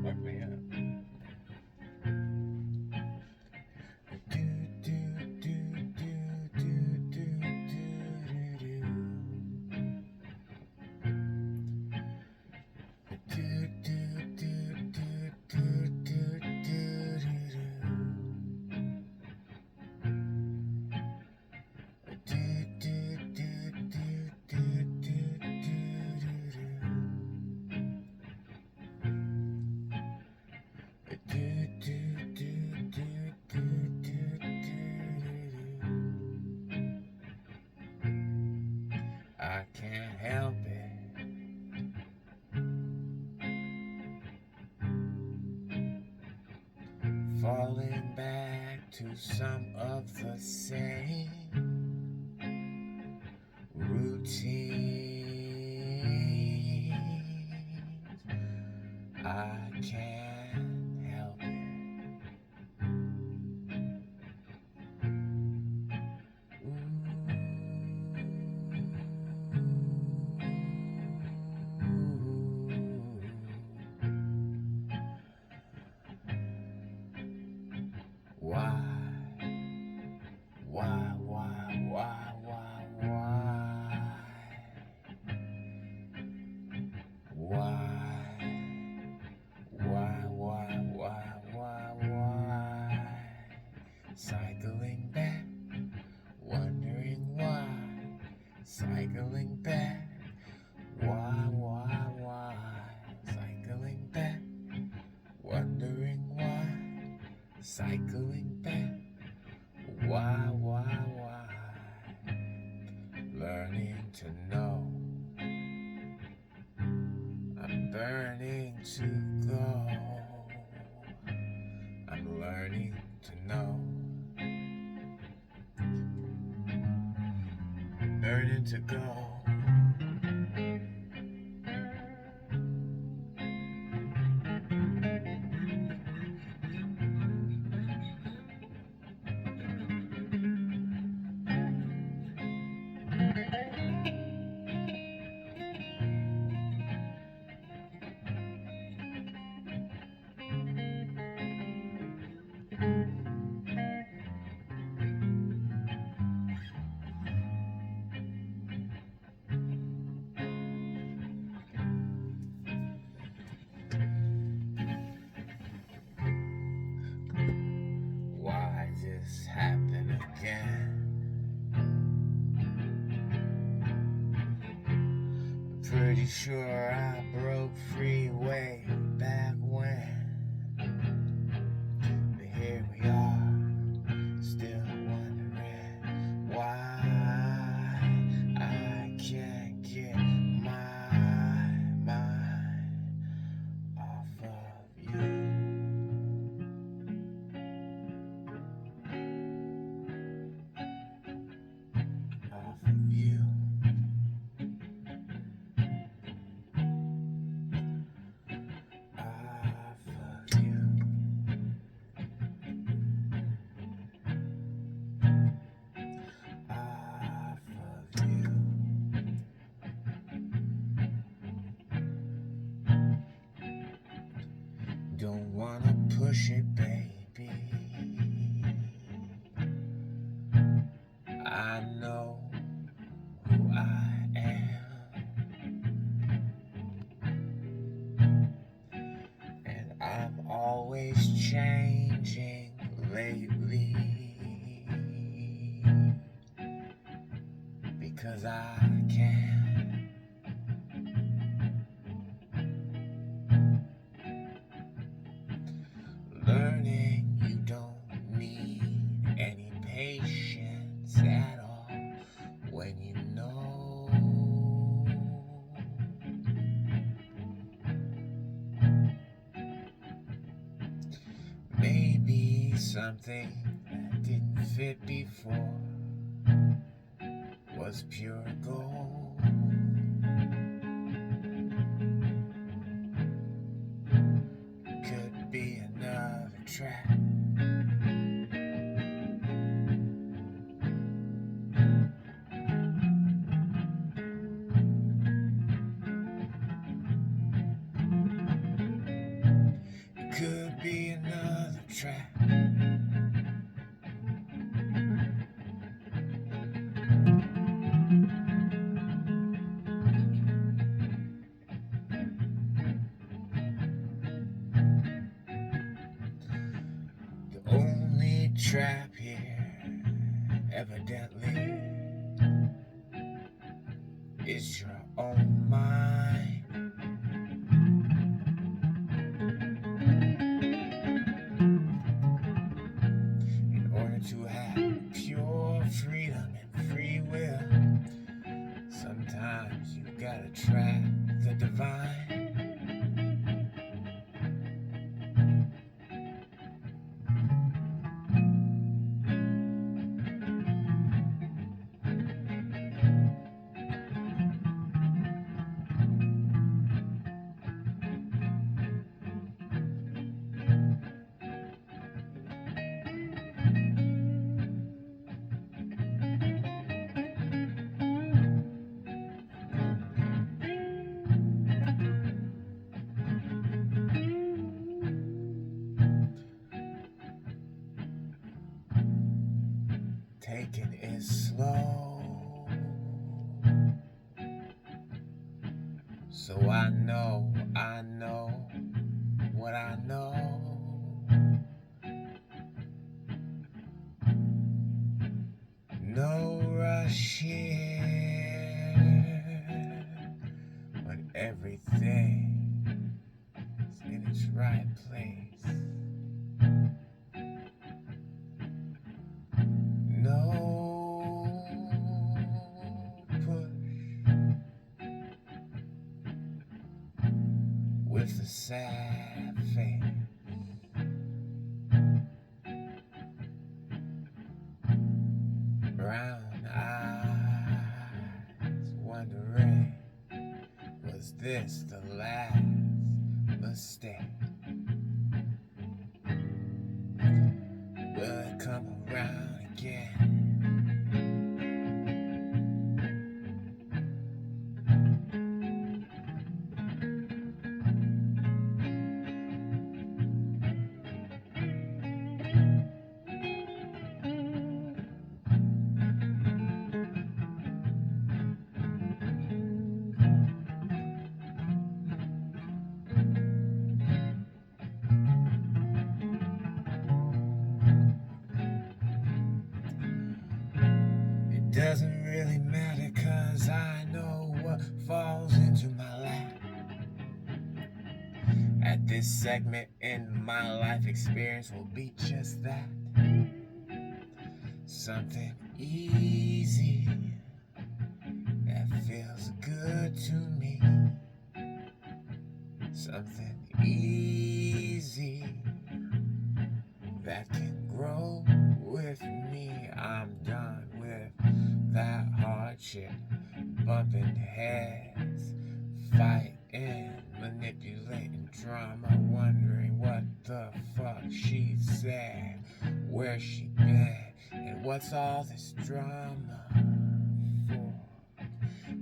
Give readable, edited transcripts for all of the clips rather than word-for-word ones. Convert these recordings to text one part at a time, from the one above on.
Fuck me up. I can't help it. Falling back to some of the same routine. I can't help it. Why? Why? Cycling back, wondering why. Cycling back, why? Cycling back, wondering why. Cycling back, why? Learning to know, I'm burning to go. I'm learning to know, to go. Why this happen again? Pretty sure I broke free way back when. But here we are, still wondering why I can't get my mind off of you. Off of you. Off of you. Off of you. Don't wanna push it, baby. I know who I am, and I'm always changing lately, because I can. Learning you don't need any patience at all when you know maybe something that didn't fit before was pure gold. Could be another trap. It could be another trap. The only trap here, evidently, is your own mind. In order to have pure freedom and free will, sometimes you gotta trap the divine. Taking it slow, so I know what I know. No rush here, when everything is in its right place. No push with a sad face. Brown eyes this the last mistake? Will it come around again? It doesn't really matter, 'cause I know what falls into my lap. At this segment in my life experience will be just that. Something easy that feels good to me. Something easy that can grow with me. I'm done with that hardship, bumping heads, fighting, manipulating drama, wondering what the fuck she said, where she been, and what's all this drama for?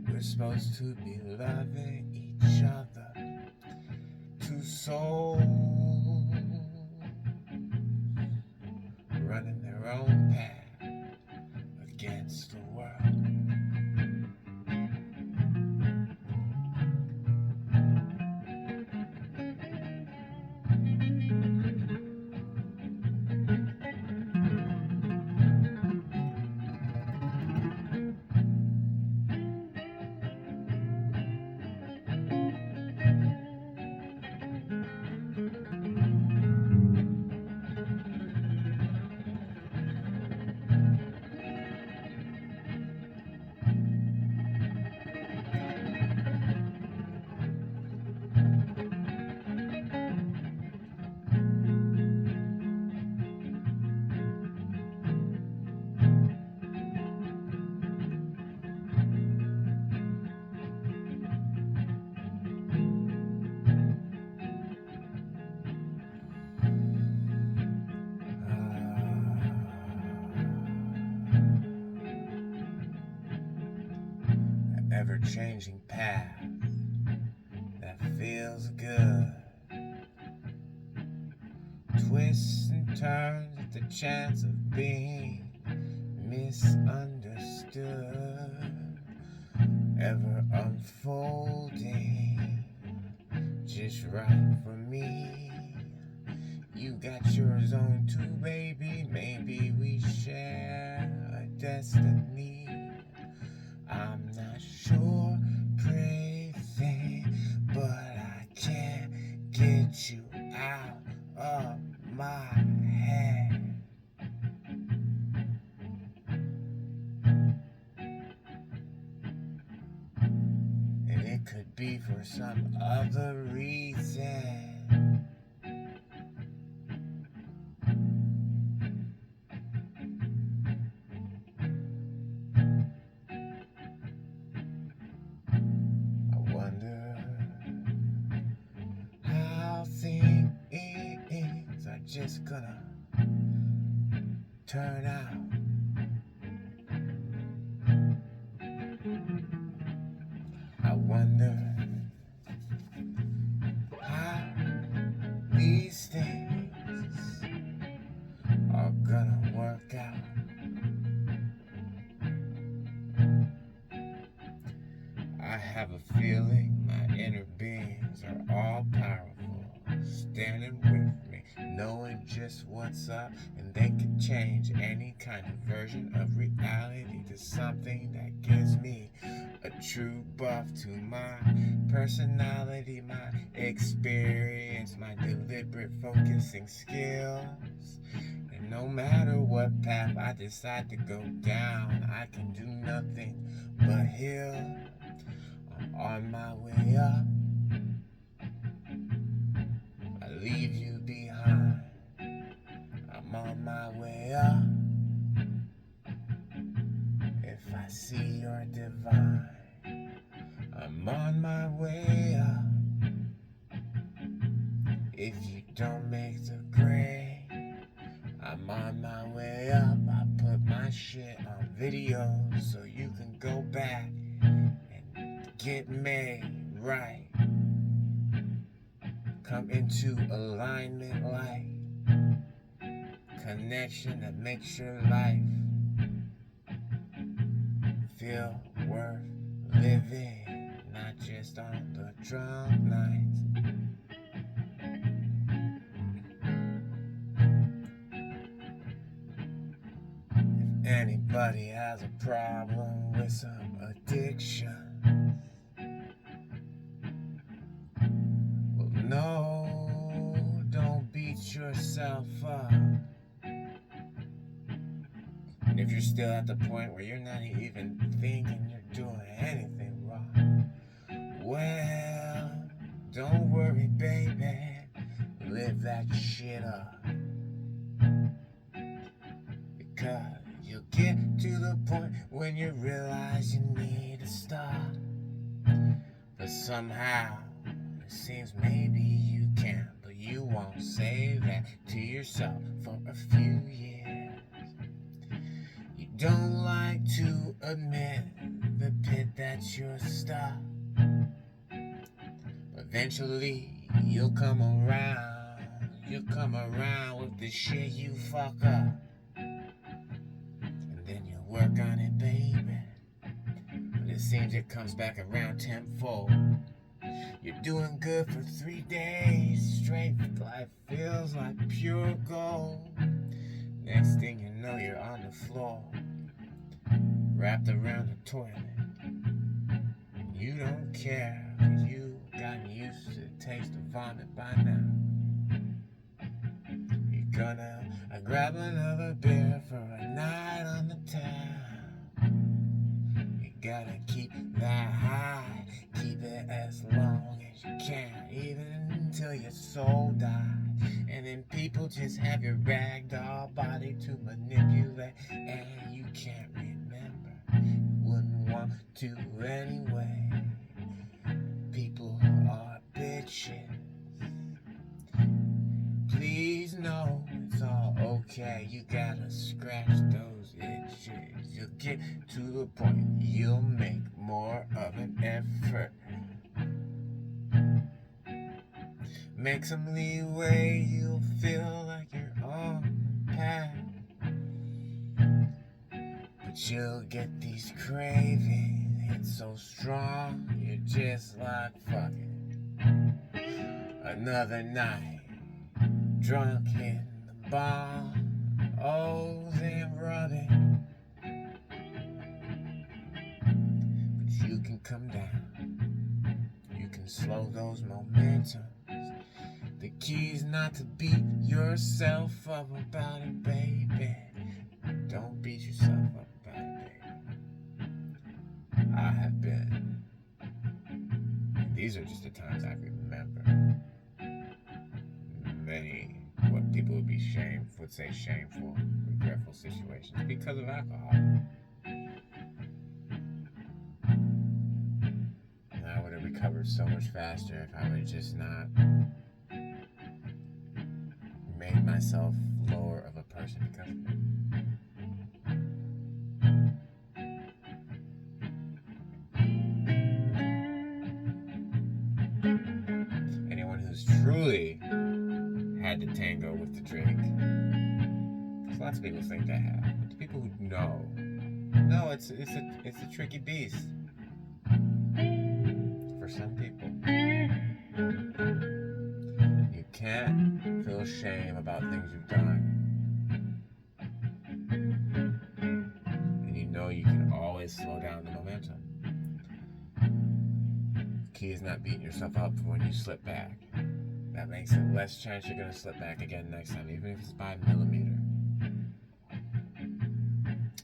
We're supposed to be loving each other, two souls running their own path against the world. Ever-changing path that feels good. Twists and turns at the chance of being misunderstood. Ever unfolding, just right for me. You got yours on too, baby. Maybe we share a destiny. I'm not sure, pretty thing, but I can't get you out of my head. And it could be for some other reason. Just gonna turn out. I wonder how these things are gonna work out. I have a feeling my inner beings are all powerful, standing with me, knowing just what's up, and they can change any kind of version of reality to something that gives me a true buff to my personality, my experience, my deliberate focusing skills. And no matter what path I decide to go down, I can do nothing but heal. I'm on my way up. I leave you behind. I'm on my way up. If I see you're divine, I'm on my way up. If you don't make the grade, I'm on my way up. I put my shit on video so you can go back and get made right. Come into alignment like connection that makes your life feel worth living, not just on the drunk nights. If anybody has a problem with some addiction, well, no, don't beat yourself up. And if you're still at the point where you're not even thinking you're doing anything wrong, well, don't worry, baby, live that shit up. Because you'll get to the point when you realize you need to stop. But somehow, it seems maybe you can, but you won't say that to yourself for a few years. You don't like to admit the pit that you're stuck. Eventually, you'll come around. You'll come around with the shit you fuck up. And then you'll work on it, baby. But it seems it comes back around tenfold. You're doing good for 3 days straight. Life feels like pure gold. Next thing you know, you're on the floor, wrapped around the toilet. And you don't care, 'cause you gotten used to the taste of vomit by now. You're gonna grab another beer for a night on the town. You gotta keep that high, keep it as long as you can, even until your soul dies. And then people just have your ragdoll body to manipulate, and you can't remember. You wouldn't want to anyway. People are bitches. Please know it's all okay. You gotta scratch those itches. You'll get to the point you'll make more of an effort. Make some leeway, you'll feel like you're on the path. But you'll get these cravings, it's so strong, you're just like, fuck it. Another night, drunk in the bar, O's and rubbing. But you can come down, you can slow those momentums. The key's not to beat yourself up about it, baby. Don't beat yourself up about it, baby. I have been. And these are just the times I remember. Many, what people would say shameful, regretful situations because of alcohol. And I would have recovered so much faster if I would just not made myself lower of a person because of it. Anyone who's truly had to tango with the drink, because lots of people think they have, but the people who know, no, it's a tricky beast. For some people, you can't feel shame about things you've done, and you know you can always slow down the momentum. The key is not beating yourself up for when you slip back. That makes it less chance you're going to slip back again next time, even if it's by a millimeter.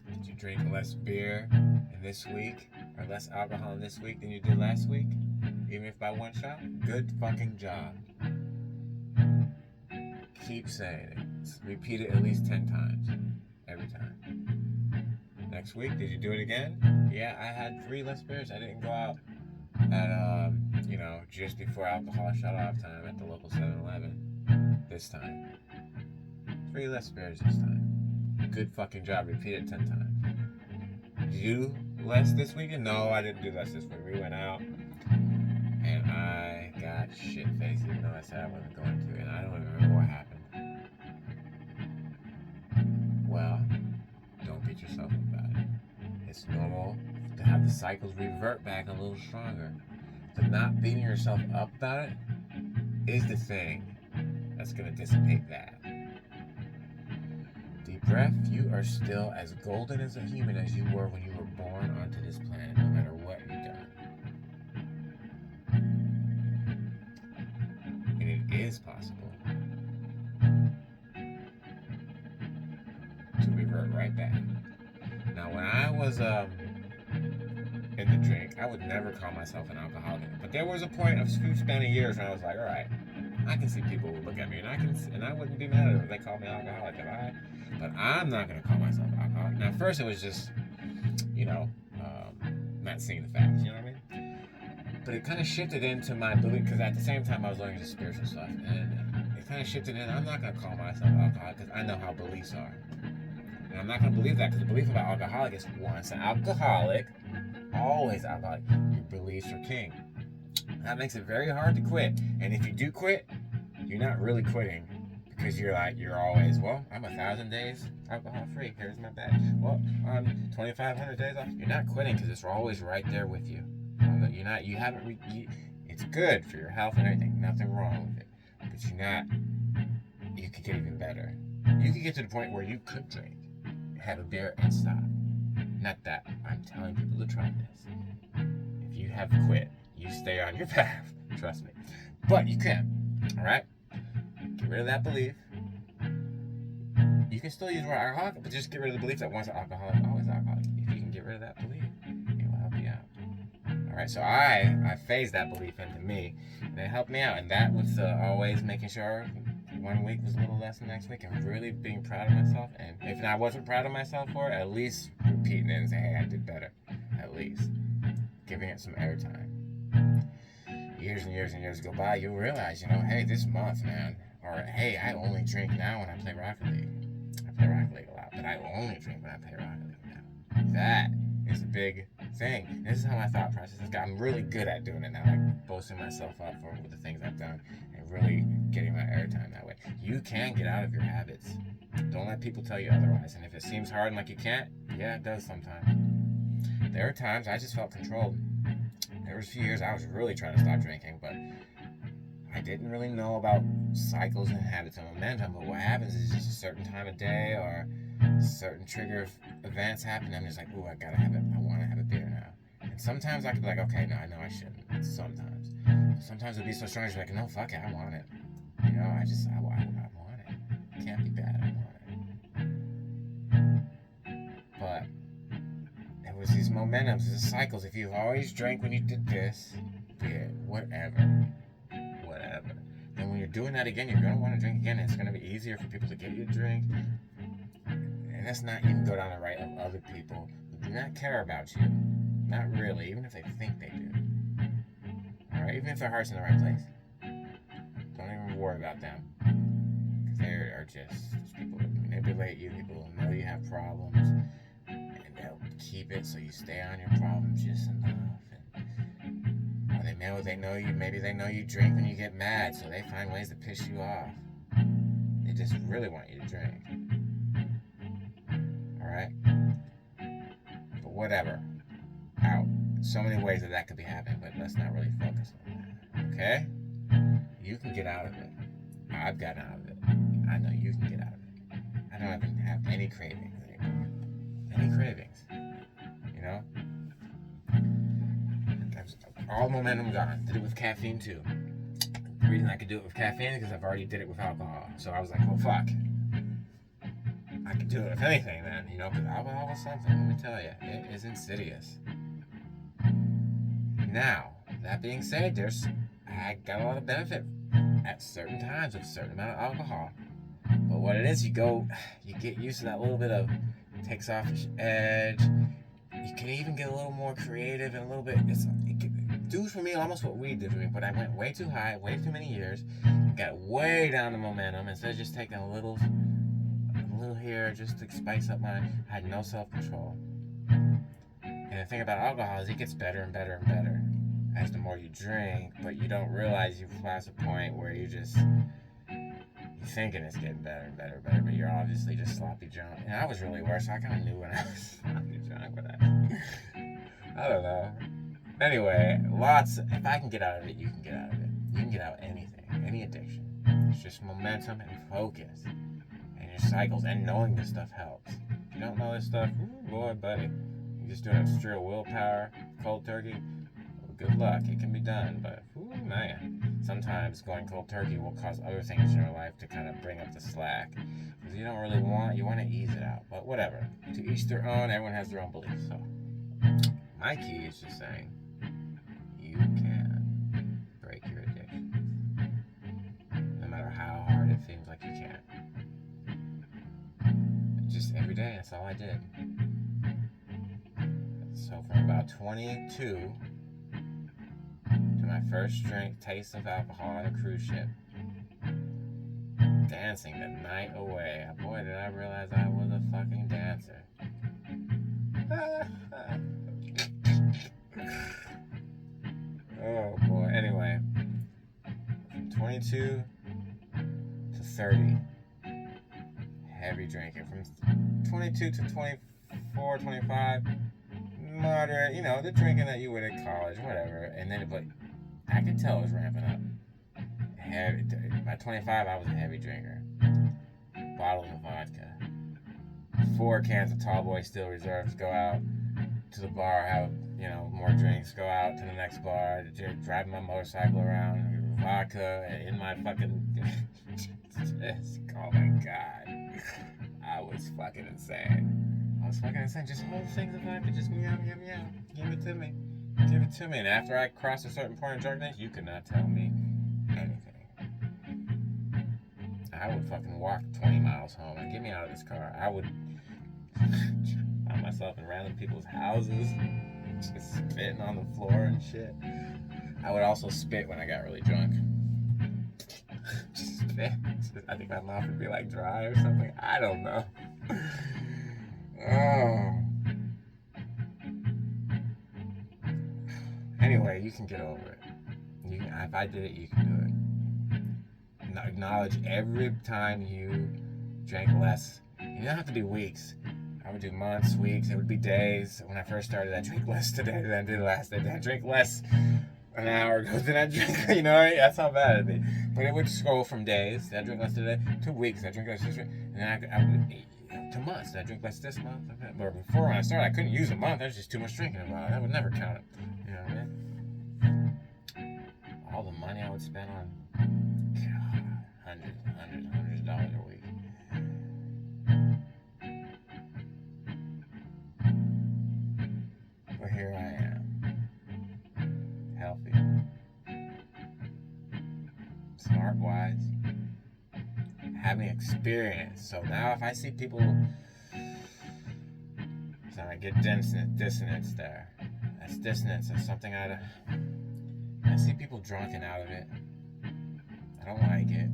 Did you drink less beer in this week, or less alcohol in this week than you did last week? Even if by one shot? Good fucking job. Keep saying it. Repeat it at least 10 times. Every time. Next week, did you do it again? Yeah, I had 3 less beers. I didn't go out at, just before alcohol shut-off time at the local 7-Eleven. this time. 3 less beers this time. Good fucking job. Repeat it 10 times. Did you do less this weekend? No, I didn't do less this week. We went out and I got shit-faced even though I said I wasn't going to, and I don't even remember what happened. Well, don't beat yourself up about it. It's normal to have the cycles revert back a little stronger. But not beating yourself up about it is the thing that's going to dissipate that. Deep breath. You are still as golden as a human as you were when you were born onto this planet, no matter what you've done. And it is possible to revert right back. Now, when I was in the drink, I would never call myself an alcoholic. But there was a point of span of years when I was like, all right, I can see people who look at me, and I wouldn't be mad at them if they called me alcoholic. But I'm not gonna call myself an alcoholic. Now, first it was just, not seeing the facts. You know what I mean? But it kind of shifted into my belief, because at the same time I was learning the spiritual stuff, and it kind of shifted in. I'm not gonna call myself alcoholic because I know how beliefs are. And I'm not going to believe that, because the belief about alcoholic is once an alcoholic, always alcoholic. Your beliefs are king. That makes it very hard to quit. And if you do quit, you're not really quitting, because you're always, well, I'm 1,000 days alcohol free. Here's my badge. Well, I'm 2,500 days off. You're not quitting, because it's always right there with you. It's good for your health and everything. Nothing wrong with it. But you could get even better. You could get to the point where you could drink, have a beer, and stop. Not that I'm telling people to try this. If you have quit, you stay on your path. Trust me. But you can. Alright? Get rid of that belief. You can still use the word alcoholic, but just get rid of the belief that once an alcoholic, always alcoholic. If you can get rid of that belief, it will help you out. Alright, so I phased that belief into me, and it helped me out. And that was always making sure 1 week was a little less than next week, and really being proud of myself. And if I wasn't proud of myself for it, at least repeating it and saying, hey, I did better. At least. Giving it some airtime. Years and years and years go by, you'll realize, hey, this month, man, or hey, I only drink now when I play Rocket League. I play Rocket League a lot, but I only drink when I play Rocket League now. That is a big thing. This is how my thought process is. I'm really good at doing it now, like boasting myself up for the things I've done and really getting my airtime that way. You can get out of your habits. Don't let people tell you otherwise. And if it seems hard and like you can't, yeah, it does sometimes. There are times I just felt controlled. There was a few years I was really trying to stop drinking, but I didn't really know about cycles and habits and momentum. But what happens is just a certain time of day or certain trigger events happen. I'm just like, ooh, I gotta have it. I want to have a beer now. And sometimes I could be like, okay, no, I know I shouldn't. Sometimes it'd be so strong, it's like, no, fuck it, I want it. I want it. It can't be bad, I want it. But it was these momentums, these cycles. If you always drank when you did this, beer, whatever. Then when you're doing that again, you're going to want to drink again. It's going to be easier for people to get you a drink. And let's not even go down the right of other people who do not care about you. Not really, even if they think they do. Alright, even if their heart's in the right place. Don't even worry about them. Because they are just people that manipulate you, people who know you have problems, and they'll keep it so you stay on your problems just enough. Or maybe they know you drink when you get mad, so they find ways to piss you off. They just really want you to drink. Alright? But whatever. Out. So many ways that could be happening, but let's not really focus on that. Okay? You can get out of it. I've gotten out of it. I know you can get out of it. I don't even have any cravings anymore. Any cravings. All momentum gone. Did it with caffeine too. The reason I could do it with caffeine is because I've already did it with alcohol. So I was like, well, fuck. I could do it with anything then, because alcohol was something, let me tell you. It is insidious. Now, that being said, I got a lot of benefit at certain times with a certain amount of alcohol. But what it is, you get used to that little bit of takes off the edge. You can even get a little more creative and a little bit, do for me almost what weed did for me, but I went way too high, way too many years, and got way down the momentum instead of just taking a little here just to spice up I had no self-control. And the thing about alcohol is it gets better and better and better as the more you drink, but you don't realize you've passed a point where you're thinking it's getting better and better and better, but you're obviously just sloppy drunk. And I was really worse. So I kind of knew when I was sloppy drunk, but I don't know. Anyway, if I can get out of it, you can get out of it. You can get out of anything, any addiction. It's just momentum and focus and your cycles, and knowing this stuff helps. If you don't know this stuff, boy, buddy, you're just doing it straight willpower, cold turkey. Good luck. It can be done, but man, sometimes going cold turkey will cause other things in your life to kind of bring up the slack because you don't really you want to ease it out. But whatever, to each their own. Everyone has their own beliefs. So my key is just saying you can break your addiction, no matter how hard it seems like you can't. Just every day. That's all I did. So from about 22. To my first taste of alcohol on a cruise ship, dancing the night away. Boy, did I realize I was a fucking dancer. Oh boy. Anyway, from 22 to 30, heavy drinking. From 22 to 24, 25, moderate, the drinking that you would at college, whatever. And then, but I could tell it was ramping up. Heavy. By 25, I was a heavy drinker. Bottles of vodka. 4 cans of Tall Boy Steel Reserves. Go out to the bar, have, more drinks. Go out to the next bar. Drive my motorcycle around. Vodka in my fucking... Oh my God. I was fucking insane. Just hold things of vodka. Just meow, meow, meow. Give it to me. And after I crossed a certain point of drunkenness, you could not tell me anything. I would fucking walk 20 miles home and get me out of this car. I would find myself in random people's houses, just spitting on the floor and shit. I would also spit when I got really drunk. Just spit. I think my mouth would be like dry or something. I don't know. Oh. Anyway, you can get over it. If I did it, you can do it. Acknowledge every time you drank less. You don't have to do weeks. I would do months, weeks. It would be days. When I first started, I drank less today than I did last day. I drank less an hour ago than I drank. That's how bad it'd be. But it would go from days. Did I drink less today? To weeks. I drink less this week. And then I would to months. Did I drink less this month? But before when I started, I couldn't use a month. There's just too much drinking involved. That would never count it. You know what I mean? All the money I would spend on hundreds of dollars a week. But here I am. Healthy. Smart, wise. Having experience. So now if I see people, so I get dissonance there. That's dissonance. That's something I see people drunken out of it. I don't like it,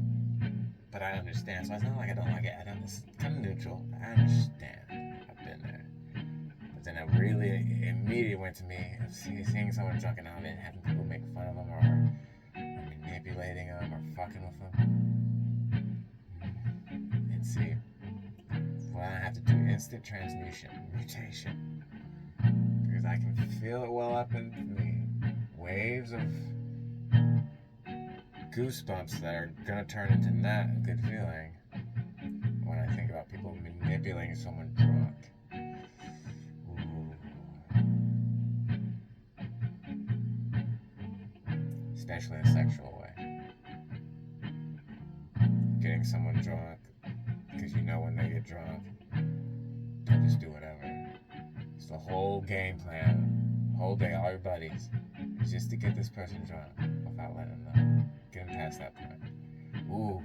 but I understand. So it's not like I don't like it. It's kind of neutral. I understand. I've been there. But then it really immediately went to me of seeing someone drunken out of it and having people make fun of them or manipulating them or fucking with them. And see, well, I have to do instant mutation. Because I can feel it well up in me. Waves of goosebumps that are gonna turn into not a good feeling when I think about people manipulating someone drunk. Ooh. Especially in a sexual way. Getting someone drunk because when they get drunk, they'll just do whatever. It's the whole game plan, whole day, all your buddies, is just to get this person drunk without letting them know. Get them past that point. Ooh.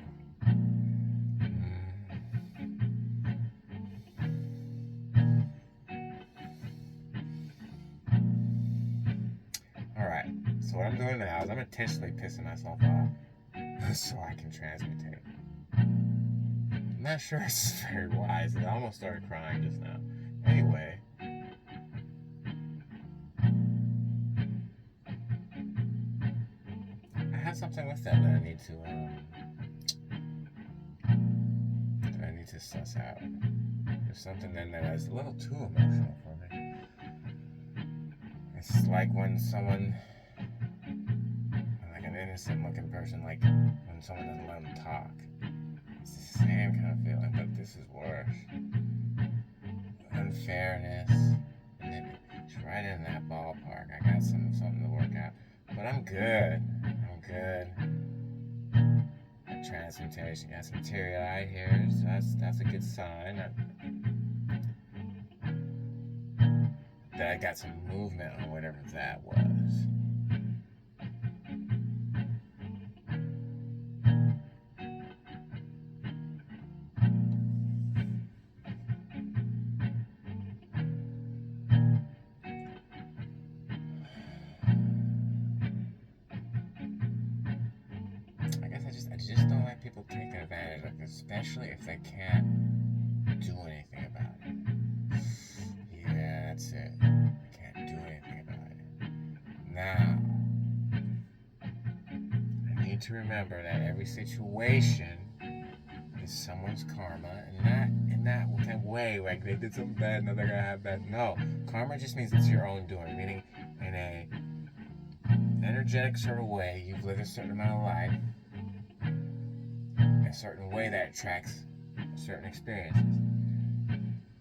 Alright, so So what I'm doing now is I'm intentionally pissing myself off so I can transmutate. I'm not sure it's very wise. I almost started crying just now. Anyway. I have something with that I need to suss out. There's something then that is a little too emotional for me. It's like when someone, like an innocent looking person, like when someone doesn't let them talk. It's the same kind of feeling, but this is worse. Unfairness, and it's right in that ballpark. I got something to work out, but I'm good. Transmutation, got some teary-eyed here, so that's a good sign that I got some movement on whatever that was. I just don't like people taking advantage of it, especially if they can't do anything about it. Yeah, that's it. They can't do anything about it. Now, I need to remember that every situation is someone's karma, and not in that kind of way, like they did something bad, now they're gonna have bad. No, karma just means it's your own doing, meaning in a energetic sort of way, you've lived a certain amount of life, a certain way that attracts certain experiences.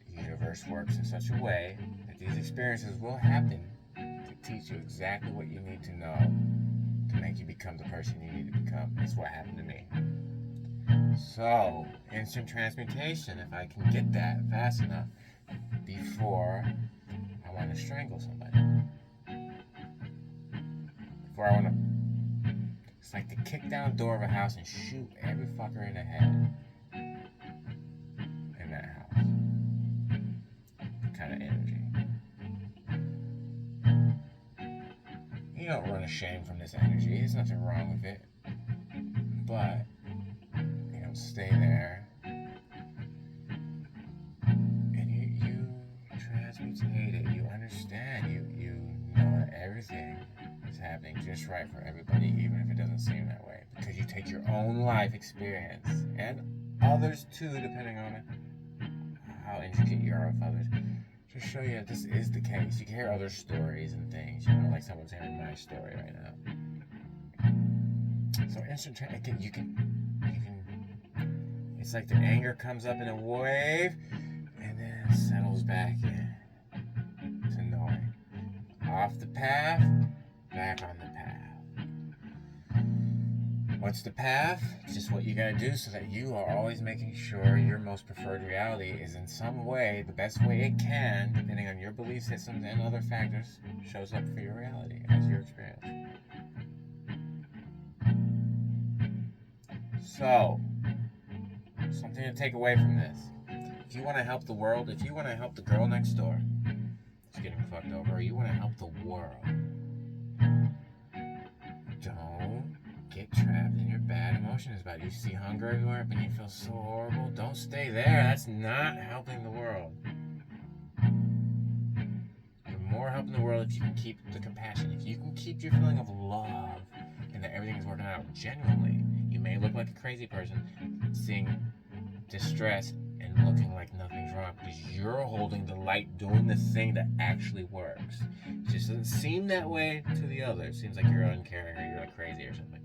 The universe works in such a way that these experiences will happen to teach you exactly what you need to know to make you become the person you need to become. That's what happened to me. So, instant transmutation, if I can get that fast enough before I want to strangle somebody. Before I want to, it's like to kick down the door of a house and shoot every fucker in the head in that house. Kind of energy. You don't run ashamed from this energy. There's nothing wrong with it. But you don't stay there. And you transmutate it. You understand. You know that everything is happening just right for everybody, even if it doesn't seem that way. Because you take your own life experience, and others too, depending on how intricate you are with others, to show you that this is the case. You can hear other stories and things, like someone's hearing my story right now. So instant you can, it's like the anger comes up in a wave, and then settles back in to knowing. Off the path, back on the path. What's the path? It's just what you gotta do so that you are always making sure your most preferred reality is in some way, the best way it can, depending on your belief systems and other factors, shows up for your reality as your experience. So, something to take away from this. If you want to help the world, if you want to help the girl next door who's getting fucked over, or you want to help the world, don't get trapped in your bad emotions about it. You see hunger everywhere, but you feel so horrible. Don't stay there. That's not helping the world. You're more helping the world if you can keep the compassion. If you can keep your feeling of love and that everything is working out genuinely. You may look like a crazy person, seeing distress and looking like nothing's wrong because you're holding the light, doing the thing that actually works. It just doesn't seem that way to the other. It seems like you're uncaring or you're like crazy or something.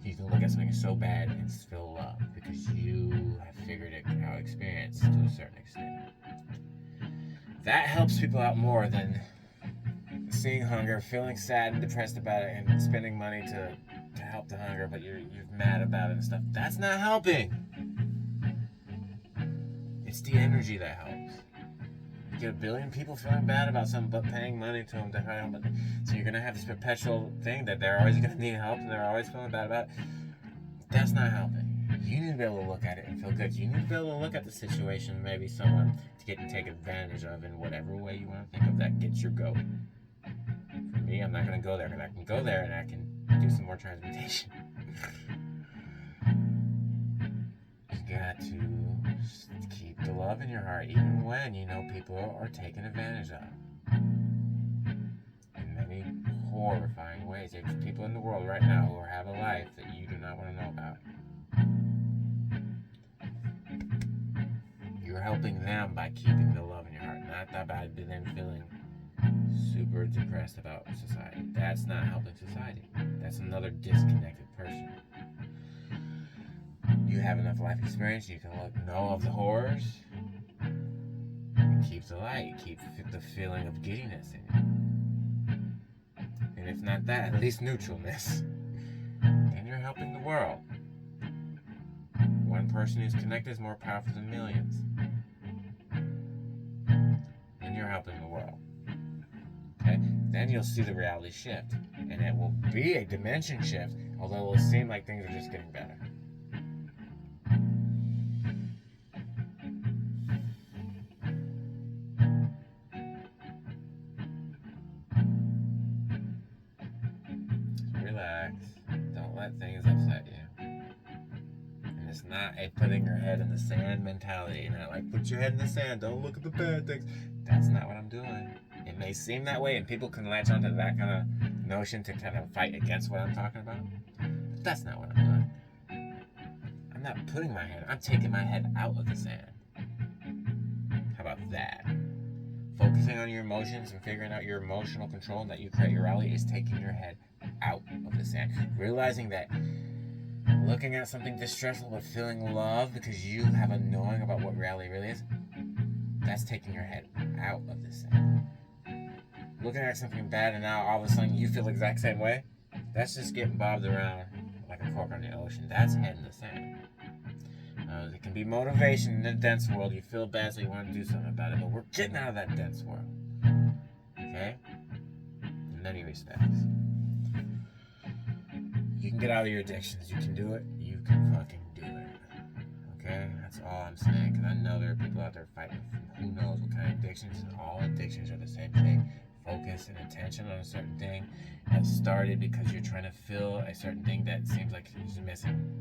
You can look at something so bad and still love because you have figured it out, experience to a certain extent. That helps people out more than seeing hunger, feeling sad and depressed about it, and spending money to help the hunger, but you're mad about it and stuff. That's not helping. It's the energy that helps. You get a billion people feeling bad about something, but paying money to them to help. So you're gonna have this perpetual thing that they're always gonna need help and they're always feeling bad about it. That's not helping. You need to be able to look at it and feel good. You need to be able to look at the situation, maybe someone to get and take advantage of in whatever way you want to think of that gets your goat. For me, I'm not going to go there, because I can go there and I can do some more transmutation. You got to keep the love in your heart, even when you know people are taken advantage of. In many horrifying ways. There's people in the world right now who have a life that you do not want to know about. You're helping them by keeping the love in your heart, not by them feeling super depressed about society. That's not helping society. That's another disconnected person. You have enough life experience, you can know of the horrors. It keeps the light, it keeps the feeling of giddiness in you. And if not that, at least neutralness. Then you're helping the world. One person who's connected is more powerful than millions. And you're helping the world. Okay? Then you'll see the reality shift. And it will be a dimension shift, although it will seem like things are just getting better. Relax. Don't let things upset you. And it's not a putting your head in the sand mentality. Not like, put your head in the sand, don't look at the bad things. That's not what I'm doing. It may seem that way, and people can latch onto that kind of notion to kind of fight against what I'm talking about. But that's not what I'm doing. I'm not putting my head, I'm taking my head out of the sand. How about that? Focusing on your emotions and figuring out your emotional control and that you create your reality is taking your head out of the sand. Realizing that looking at something distressful but feeling love because you have a knowing about what reality really is, that's taking your head out of the sand. Looking at something bad and now all of a sudden you feel the exact same way, that's just getting bobbed around like a cork on the ocean. That's head in the sand. It can be motivation in the dense world. You feel bad, so you want to do something about it. But we're getting out of that dense world. Okay? In many respects. You can get out of your addictions. You can do it. You can fucking do it. Okay? That's all I'm saying. Because I know there are people out there fighting who knows what kind of addictions. And all addictions are the same thing. Focus and attention on a certain thing has started because you're trying to fill a certain thing that seems like is missing.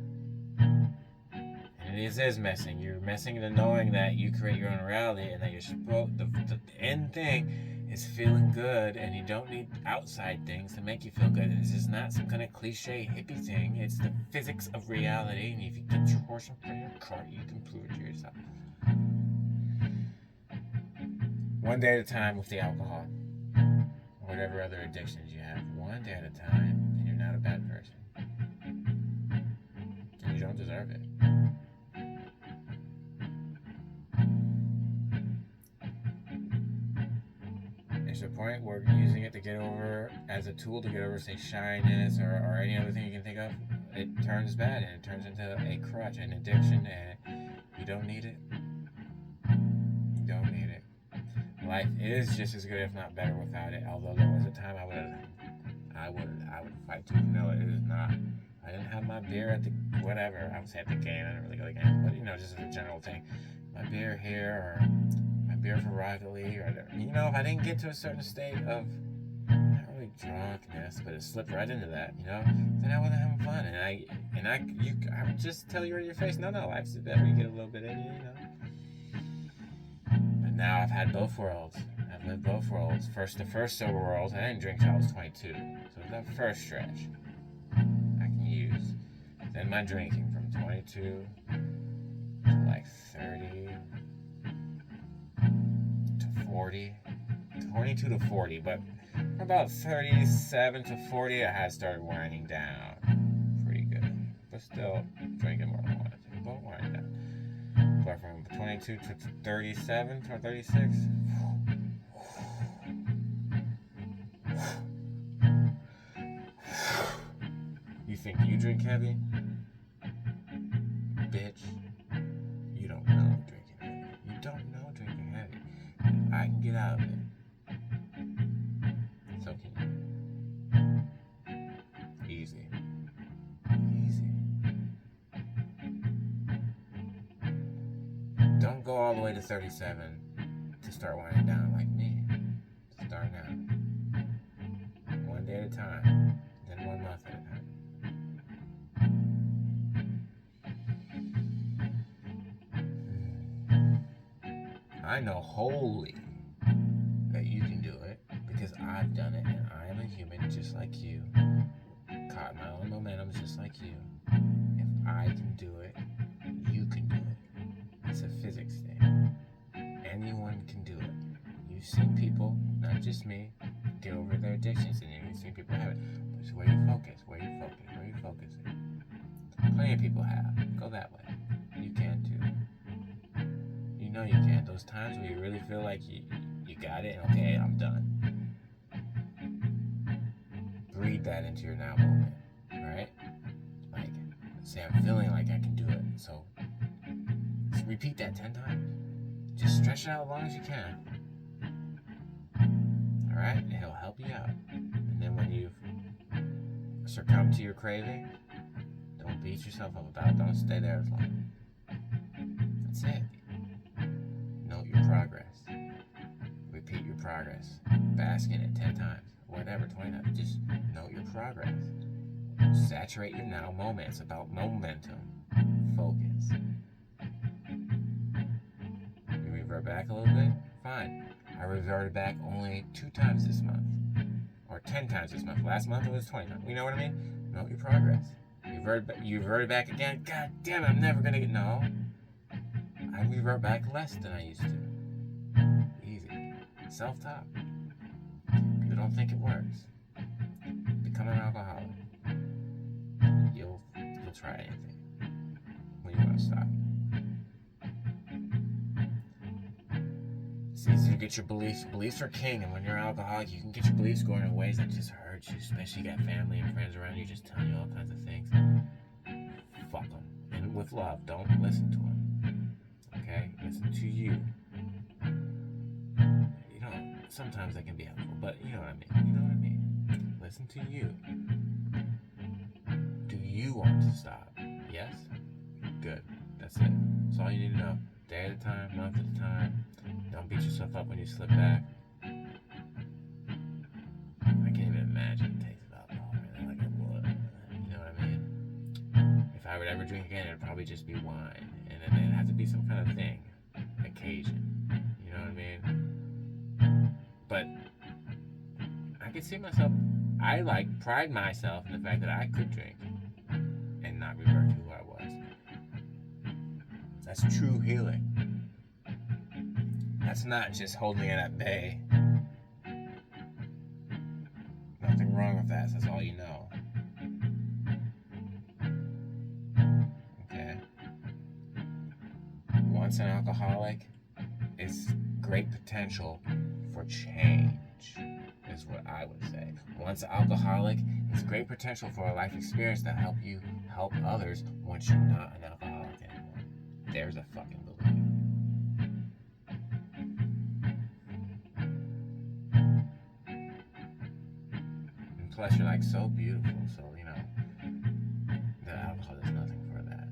And it is missing. You're missing the knowing that you create your own reality and that you're supposed the end thing is feeling good, and you don't need outside things to make you feel good. And this is not some kind of cliche hippie thing. It's the physics of reality, and if you get your horse in front of your cart, you can prove it to yourself. One day at a time with the alcohol, or whatever other addictions you have. One day at a time, and you're not a bad person. And you don't deserve it. There's a point where using it to get over, as a tool to get over, say, shyness or any other thing you can think of, it turns bad and it turns into a crutch, an addiction, and you don't need it. You don't need it. Life is just as good, if not better, without it. Although there was a time I would fight to know it is not. I didn't have my beer at the whatever. I would say at the game. I didn't really go to the game, but just as a general thing, my beer here or my beer for Rocket League, or if I didn't get to a certain state of not really drunkenness, but it slipped right into that, then I wasn't having fun, and I would just tell you right in your face, no, life's better. You get a little bit in you, But now I've had both worlds. I've lived both worlds. The first sober world, I didn't drink till I was 22, so that first stretch I can use. Then my drinking from 22 to like 30 to 40, 22 to 40, but about 37 to 40 I had started winding down pretty good, but still drinking more than I wanted to, but winding down. But from 22 to 37 to 36, you think you drink heavy? Bitch, you don't know drinking heavy. You don't know drinking heavy. If I can get out of it, so can you. Easy. Don't go all the way to 37 to start winding down like me. Start now. day at a time, then 1 month at a time. I know wholly that you can do it because I've done it, and I am a human just like you, caught my own momentum just like you. If I can do it, you can do it. It's a physics thing. Anyone can do it. You've seen people, not just me, get over their addictions, and you've seen people have it. But it's where you focus, where you focus, where you focus. Plenty of people have. Go that way. You can too. You know you can. Those times where you really feel like you got it, and okay, I'm done. Breathe that into your now moment, right? Like, say I'm feeling like I can do it. So repeat that 10 times. Just stretch it out as long as you can. Alright? It'll help you out. And then when you've succumbed to your craving, don't beat yourself up about it. Don't stay there as long. That's it. Note your progress. Repeat your progress. Bask in it 10 times. Whatever, 20 times. Just note your progress. Saturate your now moment. It's about momentum. Focus. You revert back a little bit? Fine. I reverted back only 2 times this month. Or 10 times this month. Last month it was 20 times. You know what I mean? Note your progress. You reverted back again? God damn it, I'm never gonna get... No. I revert back less than I used to. Easy. Self-talk. People don't think it works. Become an alcoholic. You'll try anything when you want to stop. It's easy to get your beliefs. Beliefs are king, and when you're an alcoholic, you can get your beliefs going in ways that just hurt you, especially you got family and friends around you just telling you all kinds of things. Fuck them. And with love, don't listen to them. Okay? Listen to you. You know, sometimes that can be helpful, but you know what I mean. You know what I mean. Listen to you. Do you want to stop? Yes? Good. That's it. That's all you need to know. Day at a time, month at a time. Don't beat yourself up when you slip back. I can't even imagine the taste of alcohol really like it would. You know what I mean? If I would ever drink again, it'd probably just be wine. And then it'd have to be some kind of thing. Occasion. You know what I mean? But I could see myself... I pride myself in the fact that I could drink and not revert to who I was. That's true healing. That's not just holding it at bay. Nothing wrong with that. That's all you know. Okay? Once an alcoholic, it's great potential for change, is what I would say. Once an alcoholic, it's great potential for a life experience that help you help others once you're not an alcoholic anymore. There's a fucking belief. And plus, you're like so beautiful, so you know, the alcohol does nothing for that.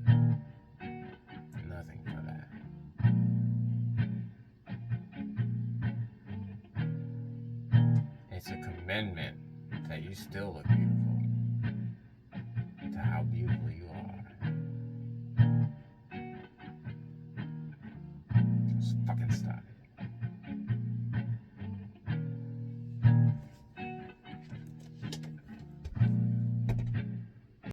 Nothing for that. It's a commendment that you still look beautiful.